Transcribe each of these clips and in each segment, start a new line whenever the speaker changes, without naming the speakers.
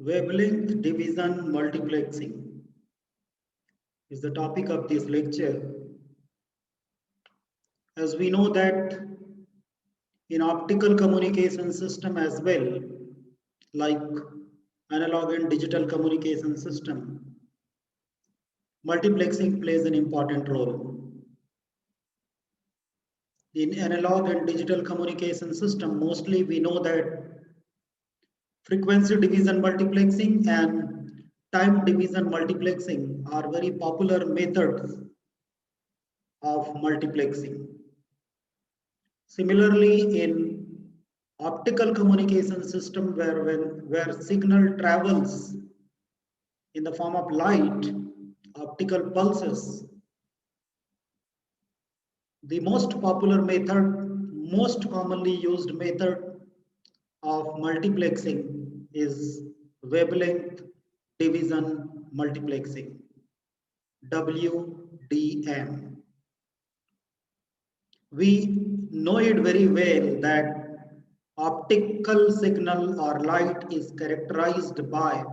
Wavelength division multiplexing is the topic of this lecture. As we know that in optical communication system as well, like analog and digital communication system, multiplexing plays an important role. In analog and digital communication system, mostly we know that frequency division multiplexing and time division multiplexing are very popular methods of multiplexing. Similarly, in optical communication system where signal travels in the form of light, optical pulses, the most popular method, most commonly used method of multiplexing is wavelength division multiplexing, WDM. We know it very well that optical signal or light is characterized by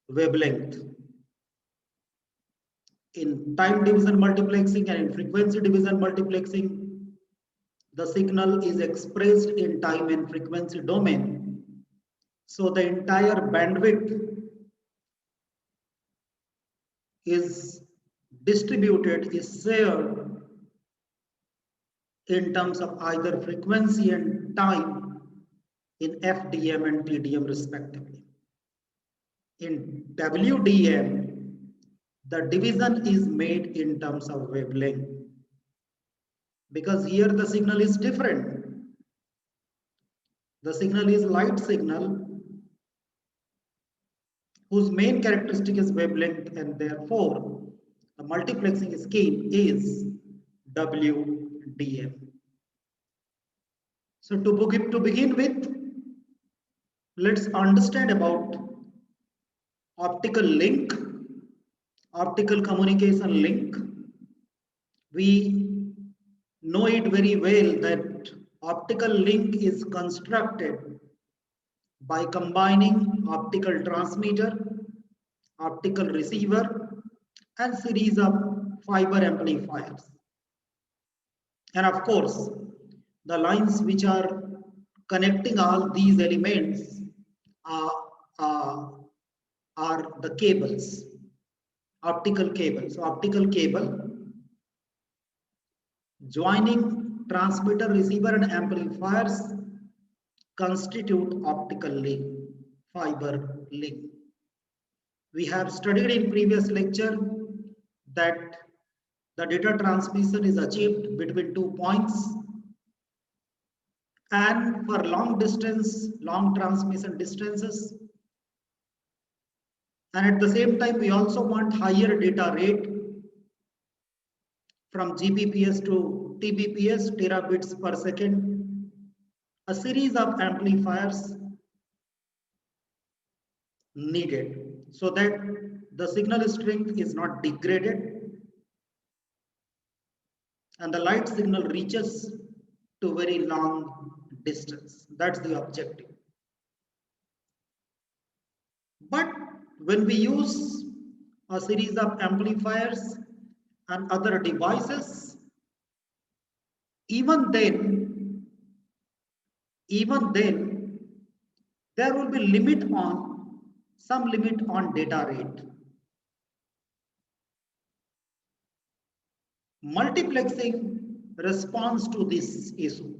wavelength. In time division multiplexing and in frequency division multiplexing, the signal is expressed in time and frequency domain. So the entire bandwidth is distributed, is shared in terms of either frequency and time in FDM and TDM respectively. In WDM, the division is made in terms of wavelength because here the signal is different. The signal is light signal whose main characteristic is wavelength, and therefore the multiplexing scheme is WDM. So to begin with, let's understand about optical link, optical communication link. We know it very well that optical link is constructed by combining optical transmitter, optical receiver, and series of fiber amplifiers. And of course, the lines which are connecting all these elements are the cables, optical cable. So optical cable joining transmitter, receiver, and amplifiers constitute optical link, fiber link. We have studied in previous lecture that the data transmission is achieved between 2 points, and for long distance, long transmission distances, and at the same time we also want higher data rate from Gbps to Tbps, terabits per second. A series of amplifiers needed so that the signal strength is not degraded and the light signal reaches to very long distance. That's the objective. But when we use a series of amplifiers and other devices, even then there will be some limit on data rate. Multiplexing responds to this issue.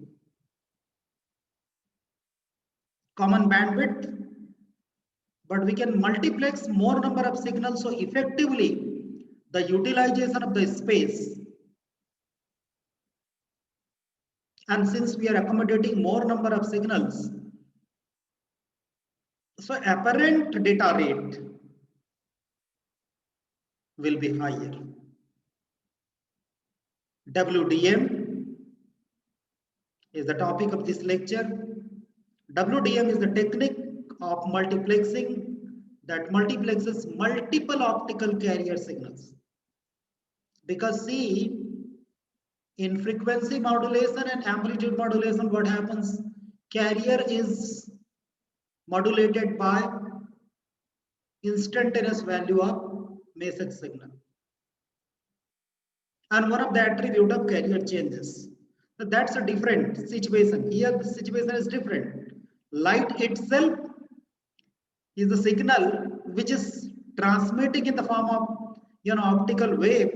Common bandwidth, but we can multiplex more number of signals, so effectively the utilization of the space, and since we are accommodating more number of signals, so apparent data rate will be higher. WDM is the topic of this lecture. WDM is the technique of multiplexing that multiplexes multiple optical carrier signals. Because see, in frequency modulation and amplitude modulation, what happens? Carrier is modulated by instantaneous value of message signal. And one of the attribute of carrier changes. So that's a different situation. Here the situation is different. Light itself is the signal which is transmitting in the form of optical wave.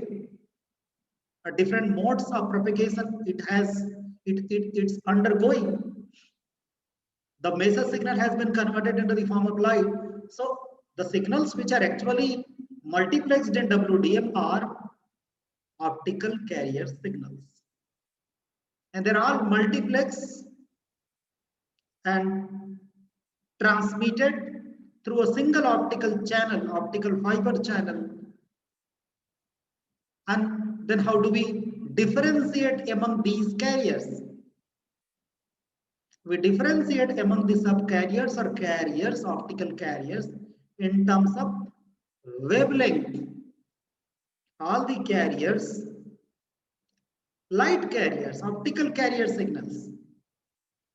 Different modes of propagation it's undergoing. The message signal has been converted into the form of light. So the signals which are actually multiplexed in WDM are optical carrier signals, and they're all multiplex and transmitted through a single optical channel, optical fiber channel. And then how do we differentiate among these carriers? We differentiate among the subcarriers or carriers, optical carriers, in terms of wavelength. All the carriers, light carriers, optical carrier signals,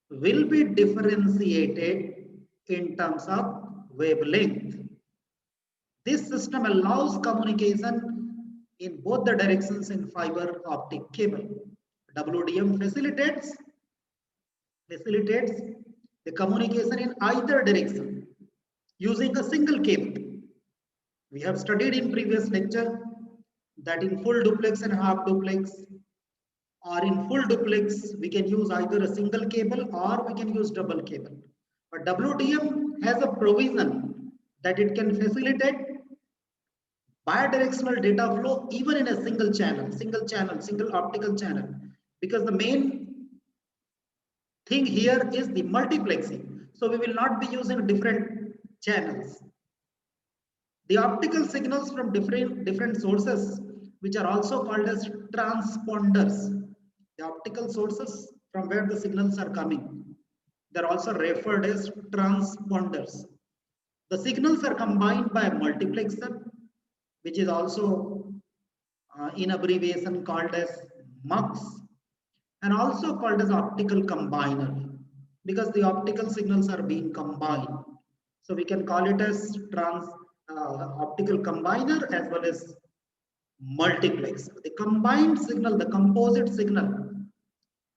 will be differentiated in terms of wavelength. This system allows communication in both the directions in fiber optic cable. WDM facilitates the communication in either direction using a single cable. We have studied in previous lecture that in full duplex and half duplex, or in full duplex, we can use either a single cable or we can use double cable. But WDM has a provision that it can facilitate bidirectional data flow even in a single channel, single optical channel, because the main thing here is the multiplexing. So we will not be using different channels. The optical signals from different sources, which are also called as transponders. The optical sources from where the signals are coming, they're also referred as transponders. The signals are combined by a multiplexer, which is also in abbreviation called as MUX, and also called as optical combiner, because the optical signals are being combined. So we can call it as optical combiner as well as multiplexer. The combined signal, the composite signal,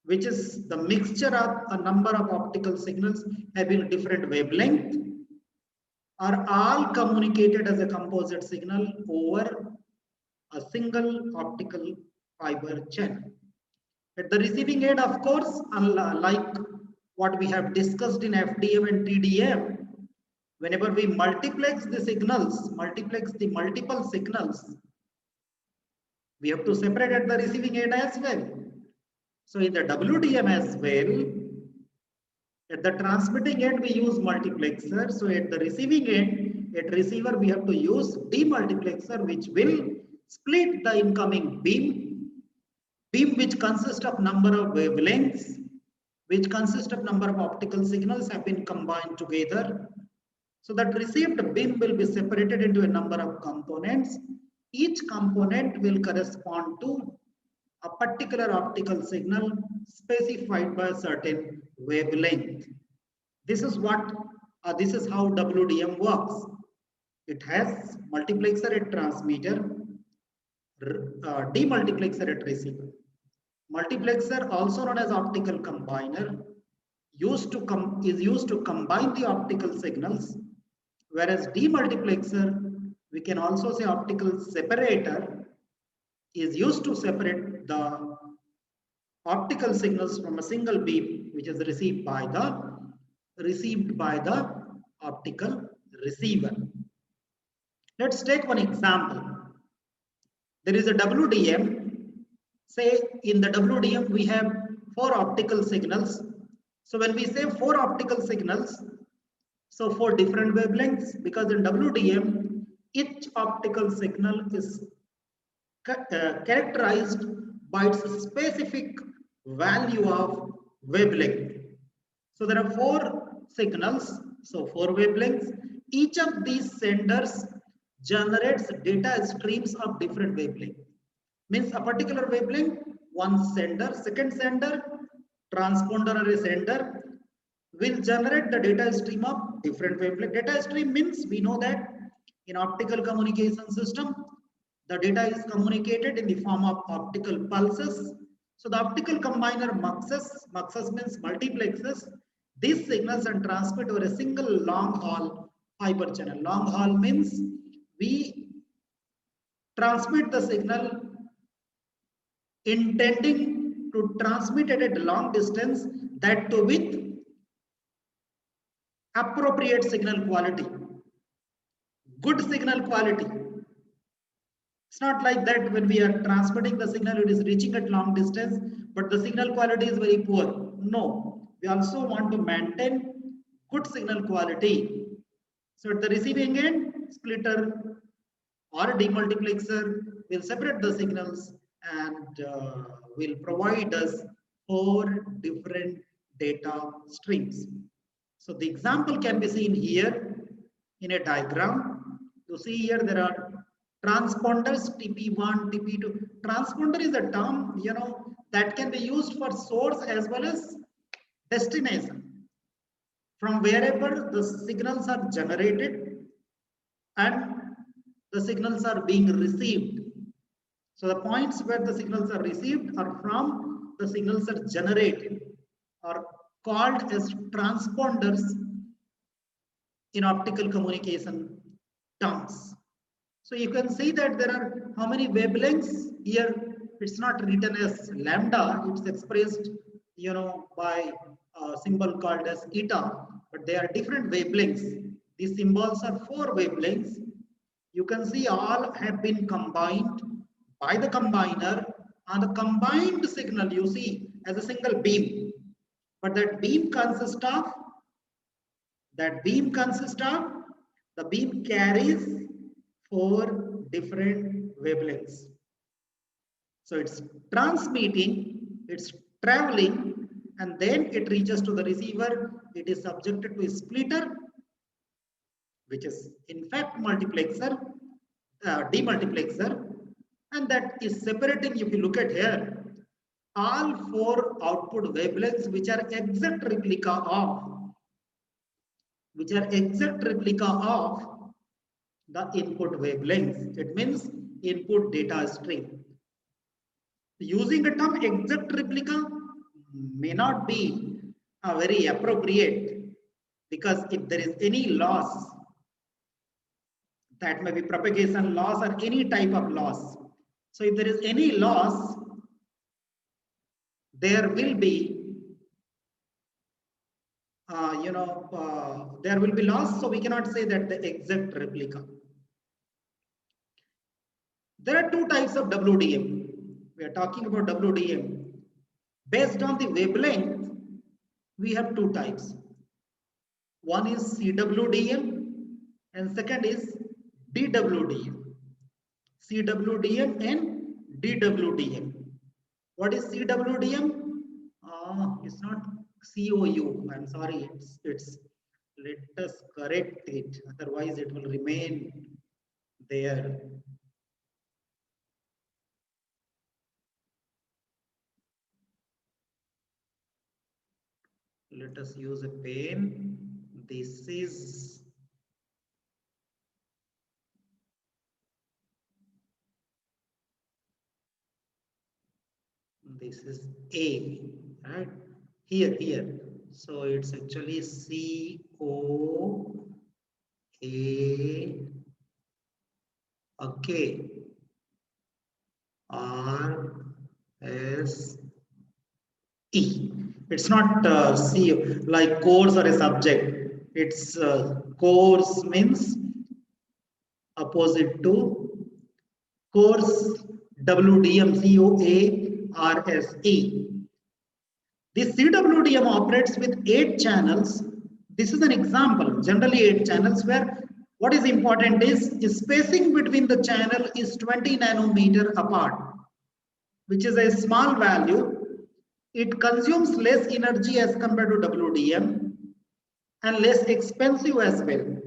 which is the mixture of a number of optical signals having different wavelength, are all communicated as a composite signal over a single optical fiber channel. At the receiving end, of course, unlike what we have discussed in FDM and TDM, whenever we multiplex the signals, multiplex the multiple signals, we have to separate at the receiving end as well. So in the WDM as well, at the transmitting end, we use multiplexer. So at the receiving end, at receiver, we have to use demultiplexer, which will split the incoming beam which consists of number of wavelengths, which consist of number of optical signals have been combined together. So that received beam will be separated into a number of components. Each component will correspond to a particular optical signal specified by a certain wavelength. This is how WDM works. It has multiplexer at transmitter, demultiplexer at receiver. Multiplexer, also known as optical combiner, is used to combine the optical signals, whereas demultiplexer, we can also say optical separator, is used to separate the optical signals from a single beam which is received by the optical receiver. Let's take one example. There is a WDM. Say in the WDM we have 4 optical signals. So when we say 4 optical signals, so 4 different wavelengths, because in WDM each optical signal is characterized by its specific value of wavelength. So there are 4 signals, so 4 wavelengths. Each of these senders generates data streams of different wavelength. Means a particular wavelength, one sender, second sender, transponder or a sender will generate the data stream of different wavelength. Data stream means we know that in optical communication system, the data is communicated in the form of optical pulses. So the optical combiner muxes means multiplexes these signals and transmit over a single long haul fiber channel. Long haul means we transmit the signal intending to transmit at a long distance, that too with appropriate signal quality, good signal quality. It's not like that when we are transmitting the signal, it is reaching at long distance, but the signal quality is very poor. No, we also want to maintain good signal quality. So at the receiving end, splitter or a demultiplexer will separate the signals and will provide us 4 different data streams. So the example can be seen here in a diagram. You see here there are transponders TP1, TP2. Transponder is a term, that can be used for source as well as destination. From wherever the signals are generated and the signals are being received. So the points where the signals are received or from the signals are generated are called as transponders in optical communication terms. So you can see that there are how many wavelengths here. It's not written as lambda, it's expressed by a symbol called as eta, but they are different wavelengths. These symbols are 4 wavelengths. You can see all have been combined by the combiner, and the combined signal you see as a single beam. But that beam consists of, the beam carries 4 different wavelengths. So it's transmitting, it's traveling, and then it reaches to the receiver. It is subjected to a splitter, which is in fact multiplexer, demultiplexer, and that is separating. If you look at here, all 4 output wavelengths which are exact replica of the input wavelengths. It means input data stream. Using the term exact replica may not be very appropriate, because if there is any loss, that may be propagation loss or any type of loss. So if there is any loss, there will be there will be loss, so we cannot say that the exact replica. There are 2 types of WDM. We are talking about WDM. Based on the wavelength, we have 2 types. One is CWDM and second is DWDM. CWDM and DWDM. What is CWDM? It's not COU. I'm sorry. It's. Let us correct it. Otherwise, it will remain there. Let us use a pen. This is A, right? Here. So it's actually COA. Okay. RSE. It's not C like course or a subject. It's course means opposite to course. WDM, COARSE. This CWDM operates with 8 channels. This is an example, generally 8 channels, where what is important is spacing between the channel is 20 nanometer apart, which is a small value. It consumes less energy as compared to WDM and less expensive as well.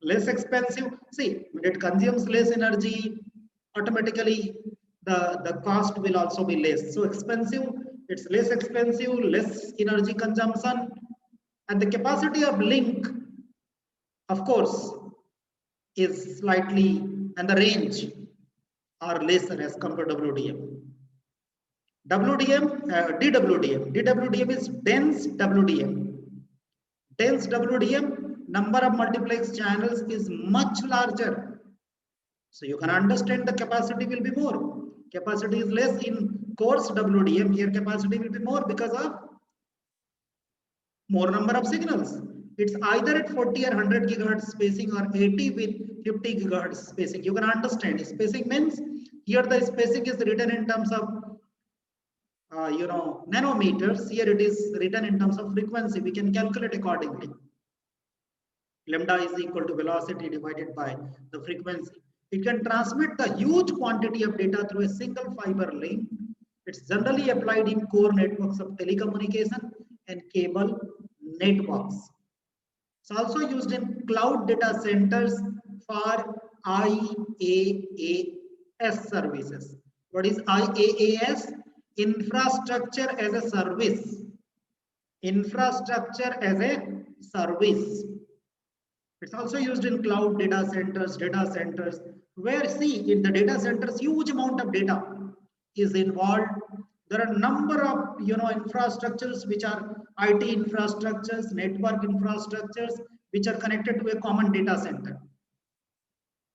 Less expensive, see, when it consumes less energy, automatically the cost will also be less. So expensive, it's less expensive, less energy consumption, and the capacity of link of course, is slightly, and the range are lesser as compared to WDM. DWDM is dense WDM. Dense WDM, number of multiplex channels is much larger. So you can understand the capacity will be more. Capacity is less in coarse WDM. Here capacity will be more because of more number of signals. It's either at 40 or 100 gigahertz spacing or 80 with 50 gigahertz spacing. You can understand spacing means here the spacing is written in terms of nanometers. Here it is written in terms of frequency. We can calculate accordingly. Lambda is equal to velocity divided by the frequency. It can transmit the huge quantity of data through a single fiber link. It's generally applied in core networks of telecommunication and cable networks. It's also used in cloud data centers for IaaS services. What is IaaS? Infrastructure as a service. Infrastructure as a service. It's also used in cloud data centers where see in the data centers huge amount of data is involved. There are a number of infrastructures which are IT infrastructures, network infrastructures which are connected to a common data center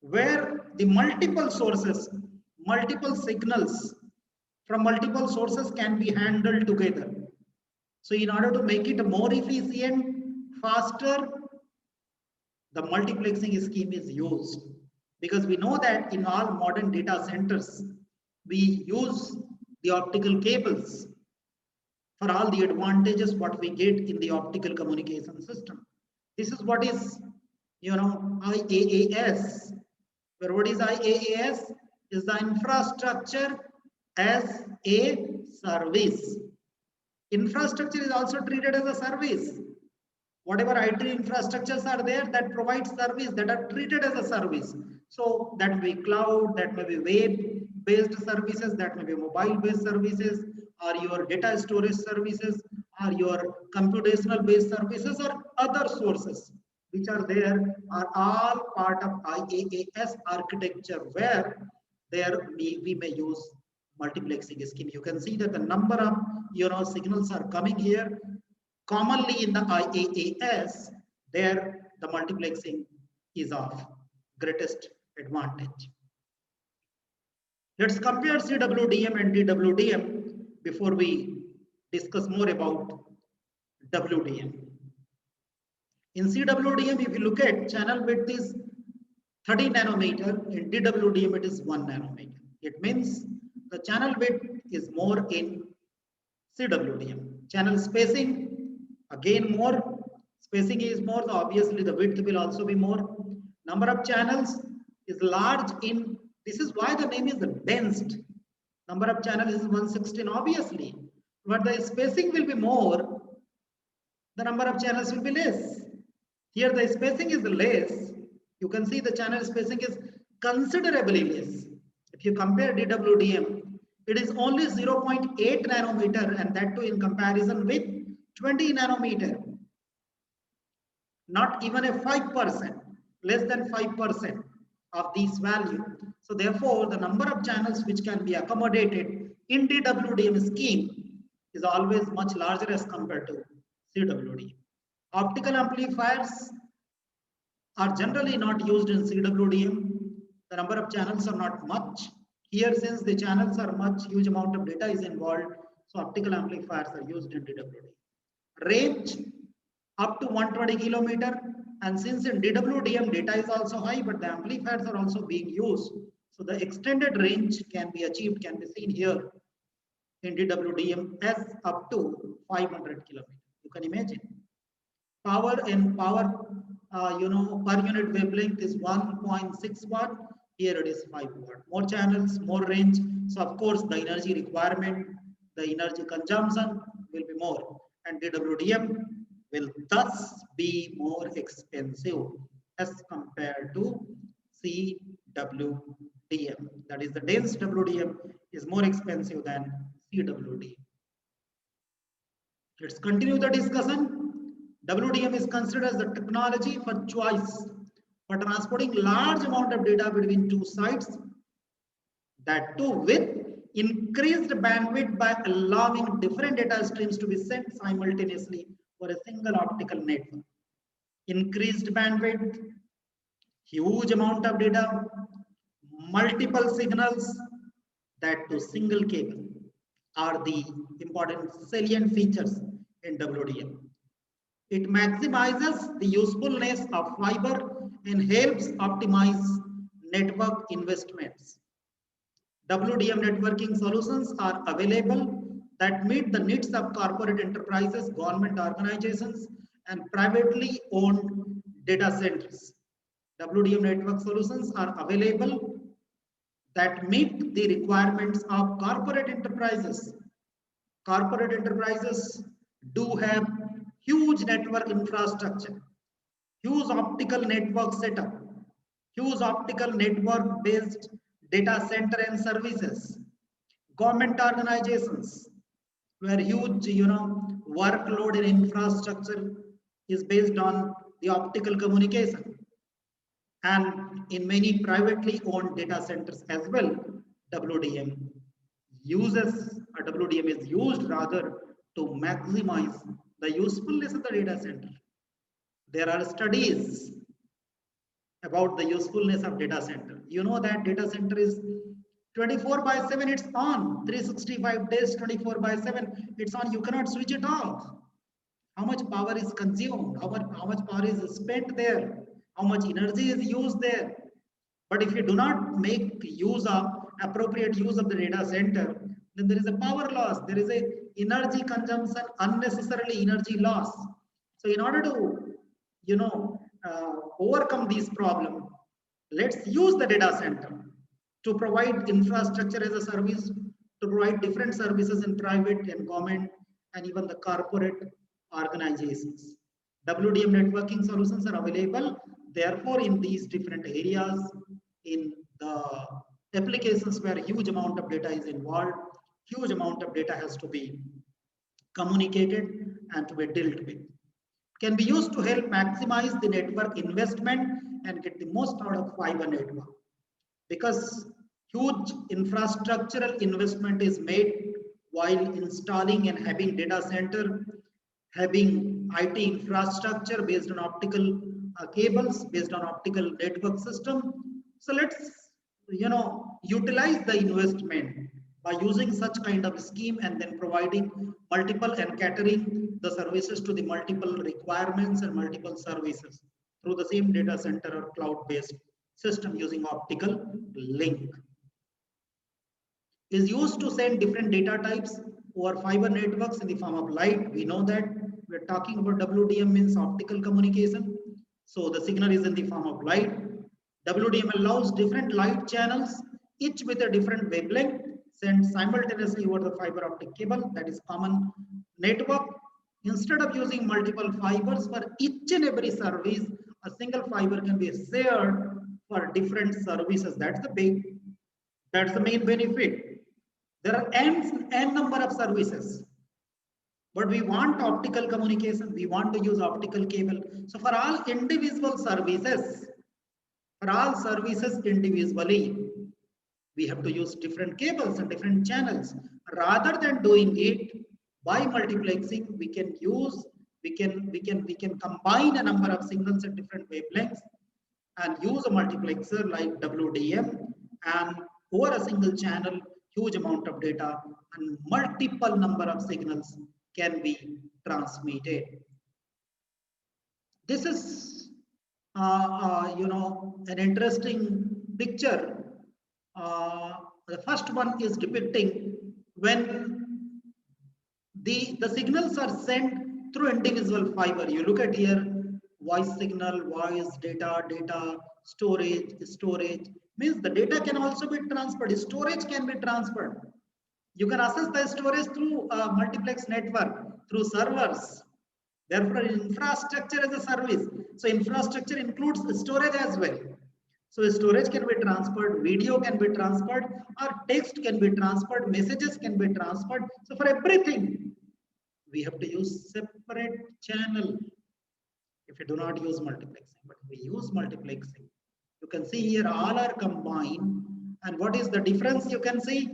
where the multiple sources, multiple signals from multiple sources can be handled together. So in order to make it more efficient, faster, the multiplexing scheme is used because we know that in all modern data centers, we use the optical cables for all the advantages what we get in the optical communication system. This is what is, IaaS. Where what is IaaS? Is the infrastructure as a service. Infrastructure is also treated as a service. Whatever IT infrastructures are there that provide service, that are treated as a service. So that may be cloud, that may be web-based services, that may be mobile-based services, or your data storage services, or your computational-based services, or other sources which are there are all part of IaaS architecture where there we may use multiplexing scheme. You can see that the number of signals are coming here. Commonly in the IaaS, there the multiplexing is of greatest advantage. Let's compare CWDM and DWDM before we discuss more about WDM. In CWDM, if you look at channel width is 30 nanometer, in DWDM it is 1 nanometer. It means the channel width is more in CWDM. Channel spacing, again more. Spacing is more, so obviously the width will also be more. Number of channels is large in, this is why the name is dense. Number of channels is 116 obviously, but the spacing will be more, the number of channels will be less. Here the spacing is less. You can see the channel spacing is considerably less. If you compare DWDM, it is only 0.8 nanometer, and that too in comparison with 20 nanometer. Not even a 5%, less than 5% of this value. So therefore, the number of channels which can be accommodated in DWDM scheme is always much larger as compared to CWDM. Optical amplifiers are generally not used in CWDM. The number of channels are not much. Here, since the channels are much, huge amount of data is involved, so optical amplifiers are used in DWDM. Range up to 120 kilometer, and since in DWDM data is also high, but the amplifiers are also being used, so the extended range can be achieved, can be seen here in DWDM as up to 500 kilometers. You can imagine. Power per unit wavelength is 1.6 watt. Here it is 5 watt. More channels, more range. So of course the energy requirement, the energy consumption will be more, and DWDM will thus be more expensive as compared to CWDM. That is, the dense WDM is more expensive than CWDM. Let's continue the discussion. WDM is considered as the technology for choice for transporting large amount of data between two sites, that too with increased bandwidth by allowing different data streams to be sent simultaneously for a single optical network. Increased bandwidth, huge amount of data, multiple signals, that to single cable are the important salient features in WDM. It maximizes the usefulness of fiber and helps optimize network investments. WDM networking solutions are available that meet the needs of corporate enterprises, government organizations, and privately owned data centers. WDM network solutions are available that meet the requirements of corporate enterprises. Corporate enterprises do have huge network infrastructure, huge optical network setup, huge optical network based data center and services. Government organizations where huge workload and infrastructure is based on the optical communication, and in many privately owned data centers as well, WDM WDM is used rather to maximize the usefulness of the data center. There are studies about the usefulness of data center. You know that data center is 24 by 7, it's on 365 days, 24 by 7, it's on. You cannot switch it off. How much power is consumed, how much power is spent there, how much energy is used there. But if you do not make use of appropriate use of the data center, then there is a power loss, there is a energy consumption, unnecessarily energy loss. So in order to overcome these problems, let's use the data center to provide infrastructure as a service, to provide different services in private and government and even the corporate organizations. WDM networking solutions are available, therefore, in these different areas, in the applications where huge amount of data is involved, huge amount of data has to be communicated and to be dealt with. Can be used to help maximize the network investment and get the most out of fiber network, because huge infrastructural investment is made while installing and having data center, having IT infrastructure based on optical cables, based on optical network system. So let's utilize the investment by using such kind of scheme and then providing multiple and catering the services to the multiple requirements and multiple services through the same data center or cloud-based system using optical link. Is used to send different data types over fiber networks in the form of light. We know that we're talking about WDM means optical communication. So the signal is in the form of light. WDM allows different light channels, each with a different wavelength, sent simultaneously over the fiber optic cable, that is common network. Instead of using multiple fibers for each and every service, a single fiber can be shared for different services. That's the main benefit. There are n number of services, but we want optical communication, we want to use optical cable. So for all individual services, individually, we have to use different cables and different channels. Rather than doing it by multiplexing, we can combine a number of signals at different wavelengths and use a multiplexer like WDM, and over a single channel, huge amount of data and multiple number of signals can be transmitted. This is an interesting picture. The first one is depicting when the signals are sent through individual fiber. You look at here, voice signal, voice, data, storage. Means the data can also be transferred, storage can be transferred. You can access the storage through a multiplex network, through servers. Therefore, infrastructure as a service. So infrastructure includes storage as well. So storage can be transferred, video can be transferred, or text can be transferred, messages can be transferred. So for everything, we have to use separate channel. if you do not use multiplexing. But we use multiplexing. You can see here all are combined. And what is the difference? You can see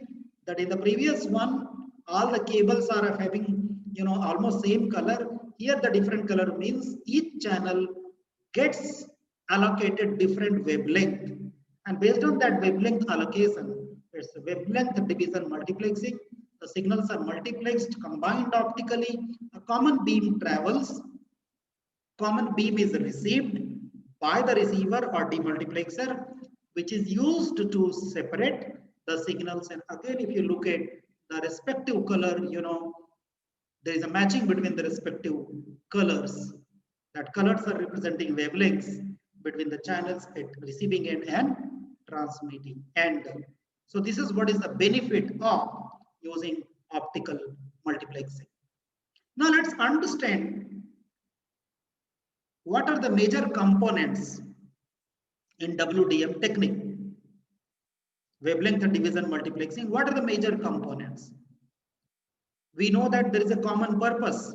that in the previous one, all the cables are having, almost same color. Here the different color means each channel gets allocated different wavelength. And based on that wavelength allocation, it's wavelength division multiplexing. The signals are multiplexed, combined optically. A common beam travels. Common beam is received by the receiver or demultiplexer, which is used to separate the signals. And again, if you look at the respective color, there is a matching between the respective colors. That colors are representing wavelengths between the channels at receiving end and transmitting end. So this is what is the benefit of using optical multiplexing. Now let's understand what are the major components in WDM technique. Wavelength division multiplexing, what are the major components? We know that there is a common purpose.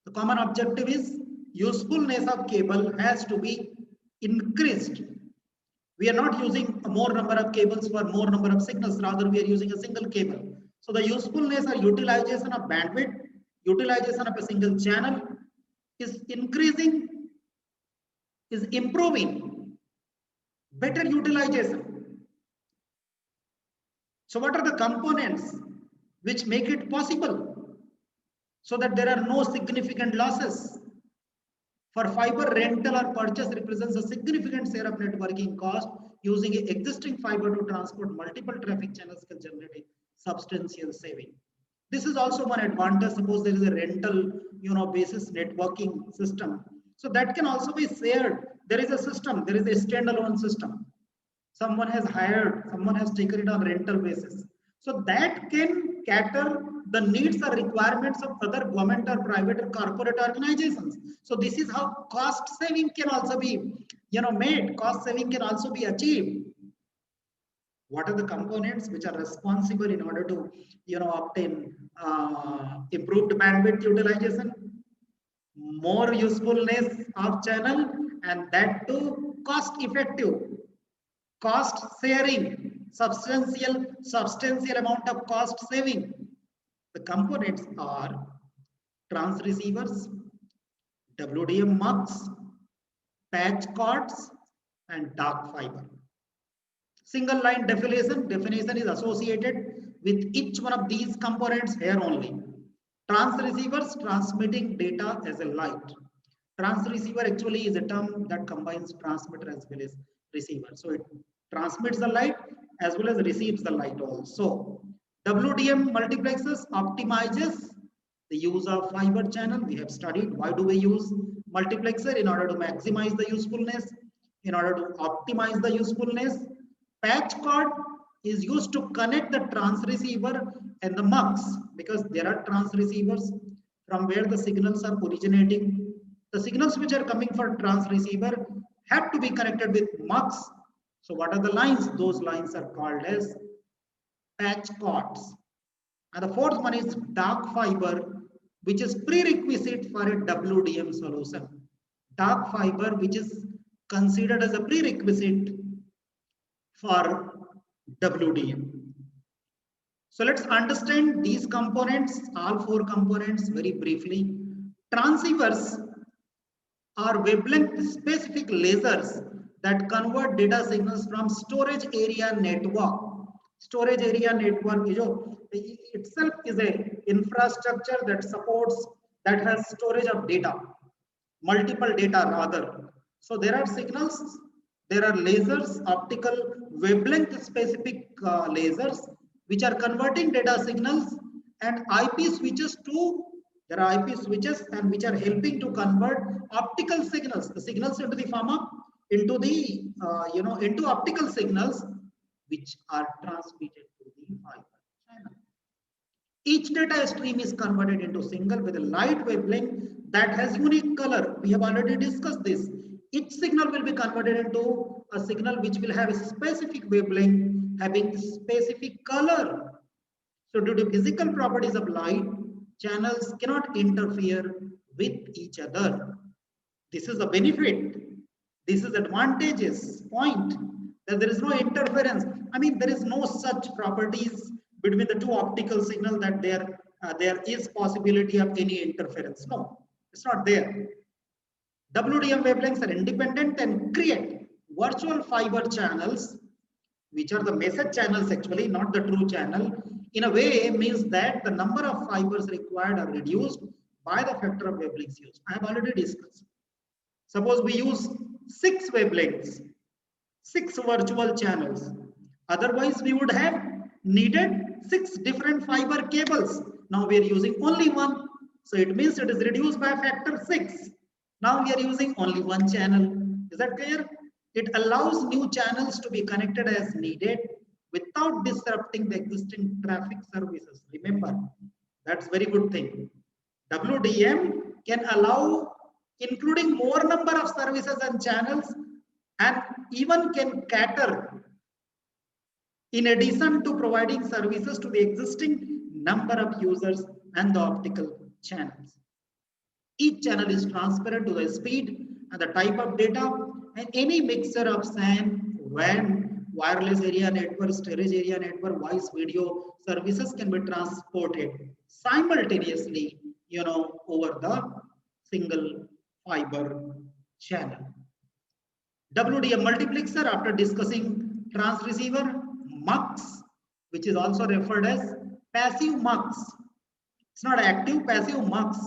The common objective is usefulness of cable has to be increased. We are not using a more number of cables for more number of signals, rather we are using a single cable. So the usefulness or utilization of bandwidth, utilization of a single channel is increasing, is improving, better utilization. So what are the components which make it possible so that there are no significant losses? For fiber, rental or purchase represents a significant share of networking cost. Using existing fiber to transport multiple traffic channels can generate a substantial saving. This is also one advantage. Suppose there is a rental, basis networking system. So that can also be shared. There is a system, there is a standalone system. Someone has hired, someone has taken it on rental basis. So that can cater the needs or requirements of other government or private or corporate organizations. So this is how cost saving can also be, made. Cost saving can also be achieved. What are the components which are responsible in order to, obtain improved bandwidth utilization, more usefulness of channel, and that too cost effective, cost sharing, substantial amount of cost saving. The components are transceivers, WDM mugs, patch cords, and dark fiber. Single line definition is associated with each one of these components here only. Transceivers transmitting data as a light. Transceiver actually is a term that combines transmitter as well as receiver. So it transmits the light as well as receives the light also. WDM multiplexes optimizes the use of fiber channel. We have studied why do we use multiplexer in order to maximize the usefulness, in order to optimize the usefulness. Patch cord is used to connect the transceiver and the mux, because there are transceivers from where the signals are originating. The signals which are coming for transceiver have to be connected with mux. So what are the lines? Those lines are called as patch cords. And the fourth one is dark fiber, which is prerequisite for a WDM solution. Dark fiber, which is considered as a prerequisite for WDM. So let's understand these components, all four components, very briefly. Transceivers are wavelength specific lasers that convert data signals from storage area network. Storage area network itself is a infrastructure that supports, that has storage of data, multiple data rather. So there are signals, there are lasers, optical wavelength specific lasers which are converting data signals, and IP switches to, there are IP switches and which are helping to convert optical signals, the signals into the form of, into the into optical signals which are transmitted to the fiber channel. Each data stream is converted into single with a light wavelength that has unique color. We have already discussed this. Each signal will be converted into a signal which will have a specific wavelength having specific color. So due to physical properties of light, channels cannot interfere with each other. This is the benefit. This is advantageous point, that there is no interference. I mean, there is no such properties between the two optical signal that there is possibility of any interference. No, it's not there. WDM wavelengths are independent and create virtual fiber channels, which are the message channels actually, not the true channel. In a way, means that the number of fibers required are reduced by the factor of wavelengths used. I have already discussed. Suppose we use 6 wavelengths, 6 virtual channels. Otherwise, we would have needed 6 different fiber cables. Now we are using only one. So it means it is reduced by a factor 6. Now we are using only one channel. Is that clear? It allows new channels to be connected as needed without disrupting the existing traffic services. Remember, that's very good thing. WDM can allow including more number of services and channels, and even can cater in addition to providing services to the existing number of users and the optical channels. Each channel is transparent to the speed and the type of data, and any mixture of SAN, WAN, wireless area network, storage area network, voice video services can be transported simultaneously, over the single fiber channel. WDM multiplexer, after discussing transceiver, MUX, which is also referred as passive MUX. It's not active, passive MUX.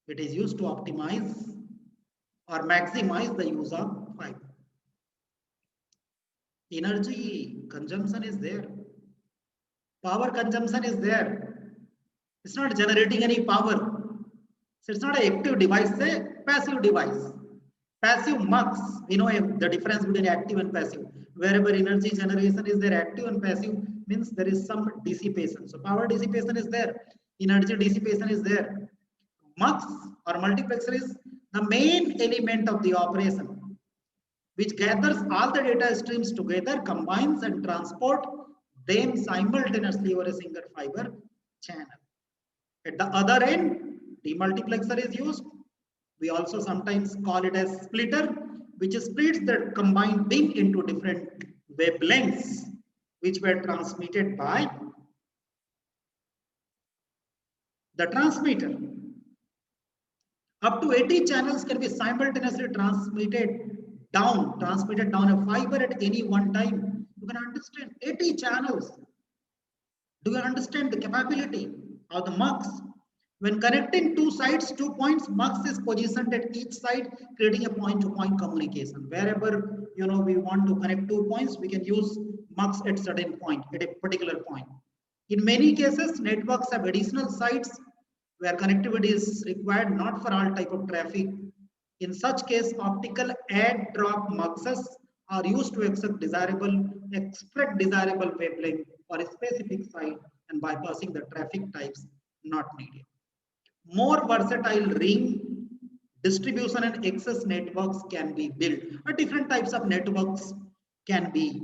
It is used to optimize or maximize the use of fiber. Energy consumption is there. Power consumption is there. It's not generating any power. So it's not an active device, it's a passive device. Passive MUX, we know the difference between active and passive. Wherever energy generation is there, active and passive means there is some dissipation. So power dissipation is there, energy dissipation is there. MUX or multiplexer is the main element of the operation, which gathers all the data streams together, combines and transport them simultaneously over a single fiber channel. At the other end, demultiplexer is used. We also sometimes call it as splitter, which splits the combined beam into different wavelengths, which were transmitted by the transmitter. Up to 80 channels can be simultaneously transmitted down a fiber at any one time. You can understand 80 channels. Do you understand the capability of the MUX? When connecting two sides, 2 points, MUX is positioned at each side, creating a point-to-point communication. Wherever we want to connect 2 points, we can use MUX at certain point, at a particular point. In many cases, networks have additional sites where connectivity is required, not for all type of traffic. In such case, optical add-drop MUXes are used to extract desirable wavelength for a specific site and bypassing the traffic types not needed. More versatile ring distribution and access networks can be built, or different types of networks can be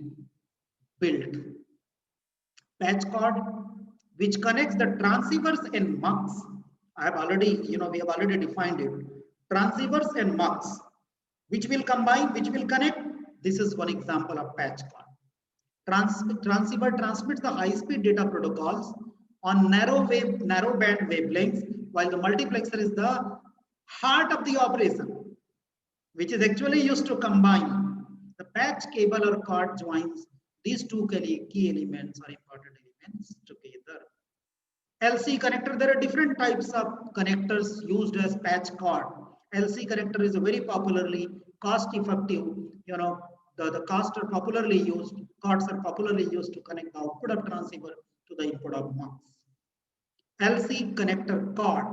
built. Patch cord, which connects the transceivers and MUX. We have already defined it. Transceivers and MUX, which will combine, which will connect. This is one example of patch cord. Transceiver transmits the high-speed data protocols on narrow band wavelengths, while the multiplexer is the heart of the operation, which is actually used to combine the patch cable or cord joins these two key elements or important elements together. LC connector, there are different types of connectors used as patch cord. LC connector is a very popularly cost-effective, the costs are popularly used, cords are popularly used to connect the output of transceiver to the input of MUX. LC connector cord,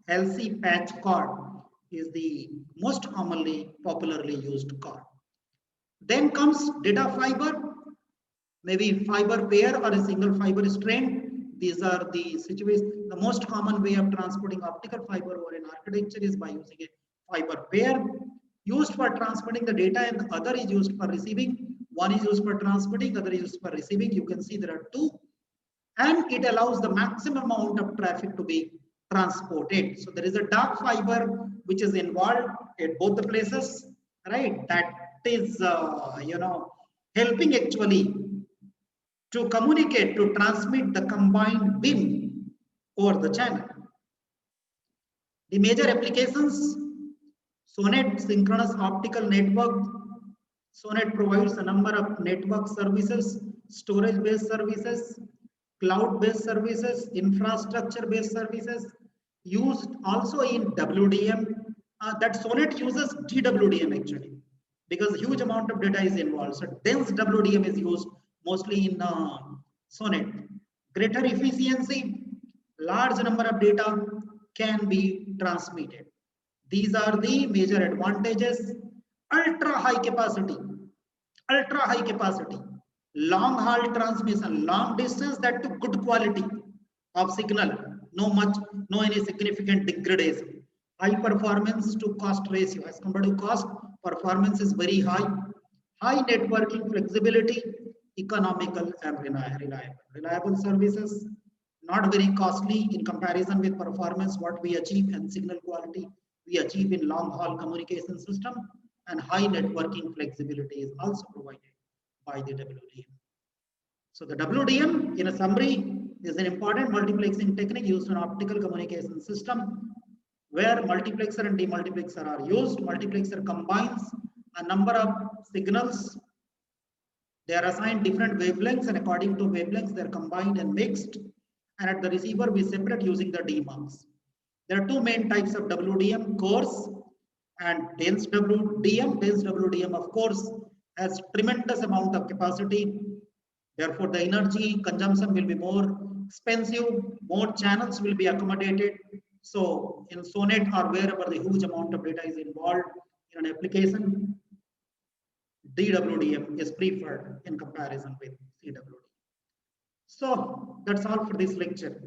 LC patch cord is the most commonly popularly used cord. Then comes data fiber, maybe fiber pair or a single fiber strand. These are the situations. The most common way of transporting optical fiber over an architecture is by using a fiber pair, used for transmitting the data, and the other is used for receiving. One is used for transmitting, other is used for receiving. You can see there are two, and it allows the maximum amount of traffic to be transported. So there is a dark fiber which is involved at both the places, right? That is, helping actually to communicate, to transmit the combined beam over the channel. The major applications, SONET synchronous optical network. SONET provides a number of network services, storage-based services, cloud-based services, infrastructure-based services, used also in WDM. That SONET uses DWDM actually, because huge amount of data is involved. So dense WDM is used mostly in SONET. Greater efficiency, large number of data can be transmitted. These are the major advantages. Ultra high capacity, long haul transmission, long distance, that to good quality of signal, no any significant degradation. High performance to cost ratio, as compared to cost, performance is very high. High networking flexibility, economical and reliable services, not very costly in comparison with performance what we achieve, and signal quality we achieve in long haul communication system, and high networking flexibility is also provided by the WDM. So the WDM, in a summary, is an important multiplexing technique used in optical communication system, where multiplexer and demultiplexer are used. Multiplexer combines a number of signals. They are assigned different wavelengths, and according to wavelengths, they are combined and mixed. And at the receiver, we separate using the demarcs. There are two main types of WDM, coarse and dense WDM. Dense WDM, of course, has tremendous amount of capacity. Therefore, the energy consumption will be more expensive, more channels will be accommodated. So in SONET or wherever the huge amount of data is involved in an application, DWDM is preferred in comparison with CWDM. So that's all for this lecture.